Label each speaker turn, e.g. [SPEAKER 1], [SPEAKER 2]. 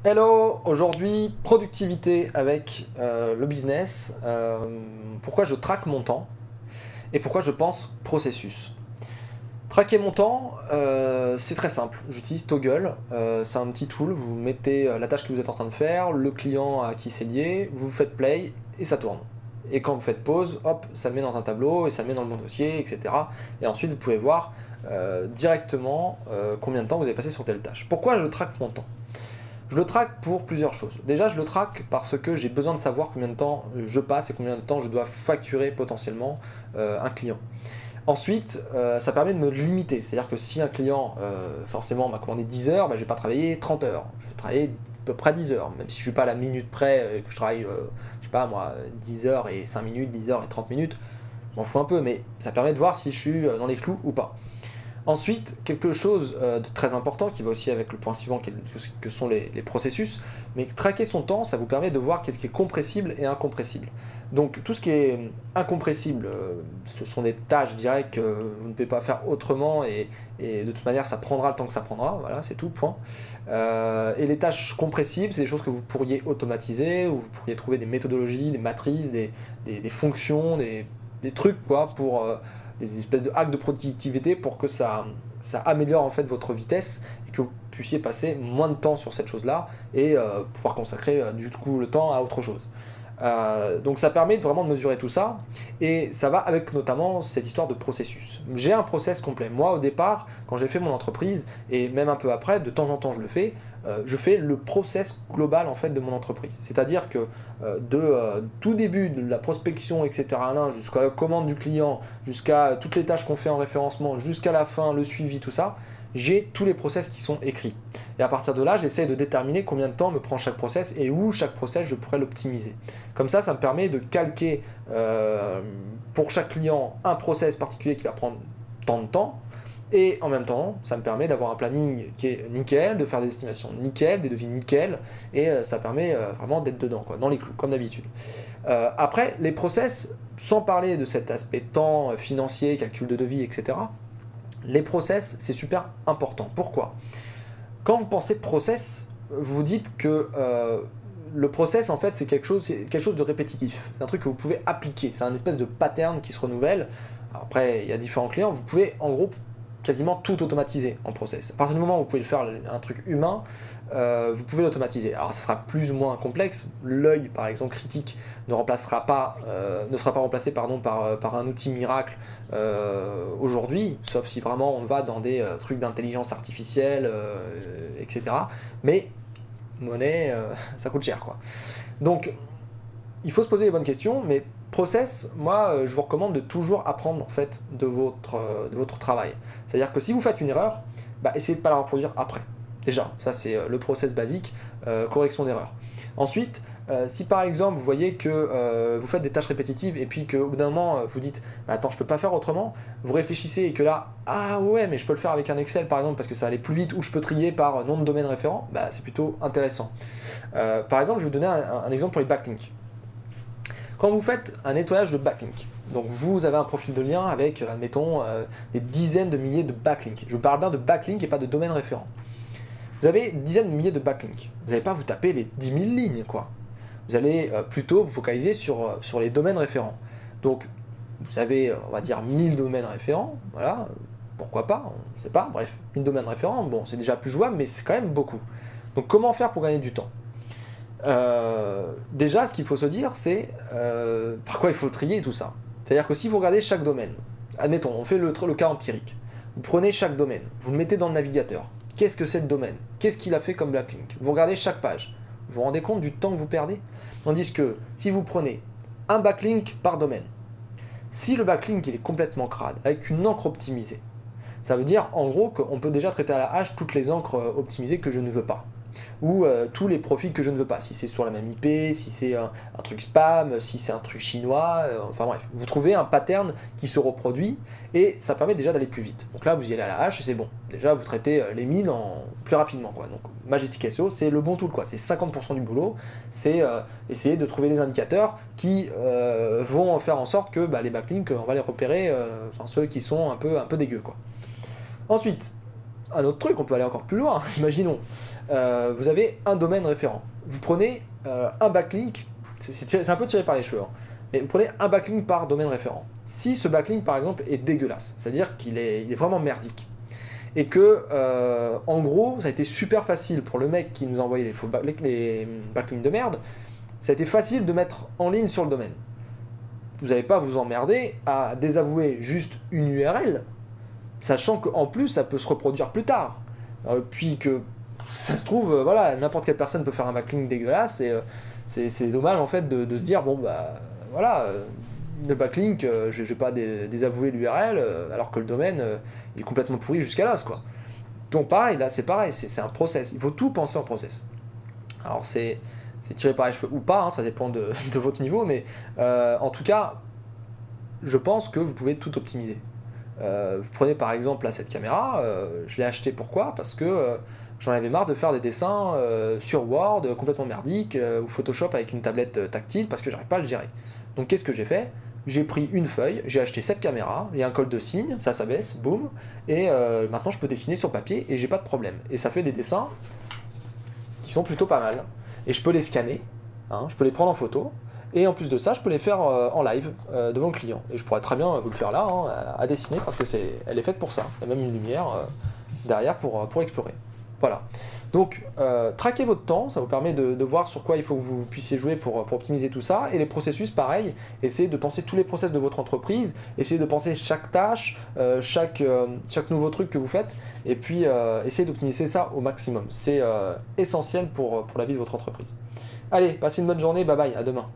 [SPEAKER 1] Hello, aujourd'hui productivité avec le business, pourquoi je traque mon temps et pourquoi je pense processus. Traquer mon temps, c'est très simple, j'utilise Toggle, c'est un petit tool, vous mettez la tâche que vous êtes en train de faire, le client à qui c'est lié, vous faites play et ça tourne. Et quand vous faites pause, hop, ça le met dans un tableau et ça le met dans le bon dossier, etc. Et ensuite vous pouvez voir directement combien de temps vous avez passé sur telle tâche. Pourquoi je traque mon temps ? Je le traque pour plusieurs choses. Déjà, je le traque parce que j'ai besoin de savoir combien de temps je passe et combien de temps je dois facturer potentiellement un client. Ensuite, ça permet de me limiter. C'est-à-dire que si un client, forcément, m'a commandé 10 heures, bah, je ne vais pas travailler 30 heures. Je vais travailler à peu près 10 heures. Même si je ne suis pas à la minute près, que je travaille, je sais pas moi, 10 heures et 5 minutes, 10 heures et 30 minutes, je m'en fous un peu, mais ça permet de voir si je suis dans les clous ou pas. Ensuite, quelque chose de très important qui va aussi avec le point suivant que sont les processus, mais traquer son temps, ça vous permet de voir qu'est-ce qui est compressible et incompressible. Donc tout ce qui est incompressible, ce sont des tâches, je dirais, que vous ne pouvez pas faire autrement et de toute manière ça prendra le temps que ça prendra, voilà, c'est tout, point. Et les tâches compressibles, c'est des choses que vous pourriez automatiser, ou vous pourriez trouver des méthodologies, des matrices, des fonctions, des trucs quoi, pour... des espèces de hacks de productivité pour que ça améliore en fait votre vitesse et que vous puissiez passer moins de temps sur cette chose-là et pouvoir consacrer du coup le temps à autre chose. Donc ça permet vraiment de mesurer tout ça et ça va avec notamment cette histoire de processus. J'ai un process complet. Moi au départ, quand j'ai fait mon entreprise et même un peu après, de temps en temps je fais le process global en fait de mon entreprise. C'est-à-dire que tout début de la prospection, etc. jusqu'à la commande du client, jusqu'à toutes les tâches qu'on fait en référencement, jusqu'à la fin, le suivi, tout ça, j'ai tous les process qui sont écrits. Et à partir de là, j'essaie de déterminer combien de temps me prend chaque process et où chaque process je pourrais l'optimiser. Comme ça me permet de calquer pour chaque client un process particulier qui va prendre tant de temps. Et en même temps, ça me permet d'avoir un planning qui est nickel, de faire des estimations nickel, des devis nickel, et ça permet vraiment d'être dedans, quoi, dans les clous, comme d'habitude. Après, les process, sans parler de cet aspect temps, financier, calcul de devis, etc., les process, c'est super important. Pourquoi ? Quand vous pensez process, vous dites que le process, en fait, c'est quelque chose de répétitif. C'est un truc que vous pouvez appliquer. C'est un espèce de pattern qui se renouvelle. Après, il y a différents clients. Vous pouvez, en gros, quasiment tout automatiser en process. À partir du moment où vous pouvez le faire un truc humain, vous pouvez l'automatiser. Alors ça sera plus ou moins complexe. L'œil, par exemple, critique ne sera pas remplacé par un outil miracle aujourd'hui, sauf si vraiment on va dans des trucs d'intelligence artificielle, etc. Mais monnaie, ça coûte cher, quoi. Donc il faut se poser les bonnes questions, mais process, moi, je vous recommande de toujours apprendre en fait de votre travail. C'est-à-dire que si vous faites une erreur, bah, essayez de ne pas la reproduire après. Déjà, ça c'est le process basique, correction d'erreur. Ensuite, si par exemple vous voyez que vous faites des tâches répétitives et puis qu'au bout d'un moment vous dites bah, attends, je peux pas faire autrement, vous réfléchissez et que là, ah ouais, mais je peux le faire avec un Excel par exemple parce que ça va aller plus vite, ou je peux trier par nom de domaine référent, bah, c'est plutôt intéressant. Par exemple, je vais vous donner un exemple pour les backlinks. Quand vous faites un nettoyage de backlink, donc vous avez un profil de lien avec, admettons, des dizaines de milliers de backlinks. Je parle bien de backlink et pas de domaine référent. Vous avez des dizaines de milliers de backlinks. Vous n'allez pas vous taper les 10 000 lignes, quoi. Vous allez plutôt vous focaliser sur les domaines référents. Donc, vous avez, on va dire, 1000 domaines référents, voilà, pourquoi pas, on ne sait pas, bref, 1000 domaines référents, bon, c'est déjà plus jouable, mais c'est quand même beaucoup. Donc, comment faire pour gagner du temps ? Déjà, ce qu'il faut se dire, c'est par quoi il faut trier tout ça. C'est-à-dire que si vous regardez chaque domaine, admettons, on fait le cas empirique, vous prenez chaque domaine, vous le mettez dans le navigateur. Qu'est-ce que c'est le domaine? Qu'est-ce qu'il a fait comme backlink? Vous regardez chaque page. Vous vous rendez compte du temps que vous perdez? Tandis que si vous prenez un backlink par domaine, si le backlink il est complètement crade, avec une encre optimisée, ça veut dire en gros qu'on peut déjà traiter à la hache toutes les encres optimisées que je ne veux pas. Ou tous les profils que je ne veux pas, si c'est sur la même IP, si c'est un truc spam, si c'est un truc chinois, enfin bref, vous trouvez un pattern qui se reproduit et ça permet déjà d'aller plus vite. Donc là vous y allez à la hache et c'est bon, déjà vous traitez les 1000 plus rapidement, quoi. Donc Majestic SEO c'est le bon tool, quoi. C'est 50% du boulot, c'est essayer de trouver les indicateurs qui vont faire en sorte que les backlinks on va les repérer, enfin ceux qui sont un peu dégueux, quoi. Ensuite, un autre truc, on peut aller encore plus loin. Imaginons, vous avez un domaine référent. Vous prenez un backlink, c'est un peu tiré par les cheveux, hein, mais vous prenez un backlink par domaine référent. Si ce backlink, par exemple, est dégueulasse, c'est-à-dire qu'il est vraiment merdique, et que, en gros, ça a été super facile pour le mec qui nous a envoyé les backlinks de merde, ça a été facile de mettre en ligne sur le domaine. Vous n'allez pas vous emmerder à désavouer juste une URL, sachant qu'en plus, ça peut se reproduire plus tard. Puis que, ça se trouve, voilà, n'importe quelle personne peut faire un backlink dégueulasse, et c'est dommage, en fait, de se dire, bon, bah, voilà, le backlink, je ne vais pas désavouer l'URL, alors que le domaine, il est complètement pourri jusqu'à l'os, quoi. Donc, pareil, là, c'est pareil, c'est un process. Il faut tout penser en process. Alors, c'est tiré par les cheveux ou pas, hein, ça dépend de votre niveau, mais en tout cas, je pense que vous pouvez tout optimiser. Vous prenez par exemple là, cette caméra, je l'ai achetée pourquoi? Parce que j'en avais marre de faire des dessins sur Word complètement merdiques ou Photoshop avec une tablette tactile parce que j'arrive pas à le gérer. Donc qu'est-ce que j'ai fait? J'ai pris une feuille, j'ai acheté cette caméra, il y a un col de cygne, ça s'abaisse, boum, et maintenant je peux dessiner sur papier et j'ai pas de problème. Et ça fait des dessins qui sont plutôt pas mal. Et je peux les scanner, hein, je peux les prendre en photo, et en plus de ça, je peux les faire en live devant le client. Et je pourrais très bien vous le faire là, hein, à dessiner, parce que elle est faite pour ça. Il y a même une lumière derrière pour explorer. Voilà. Donc, traquez votre temps, ça vous permet de voir sur quoi il faut que vous puissiez jouer pour optimiser tout ça. Et les processus, pareil, essayez de penser tous les process de votre entreprise, essayez de penser chaque tâche, chaque nouveau truc que vous faites, et puis essayez d'optimiser ça au maximum. C'est essentiel pour la vie de votre entreprise. Allez, passez une bonne journée, bye bye, à demain.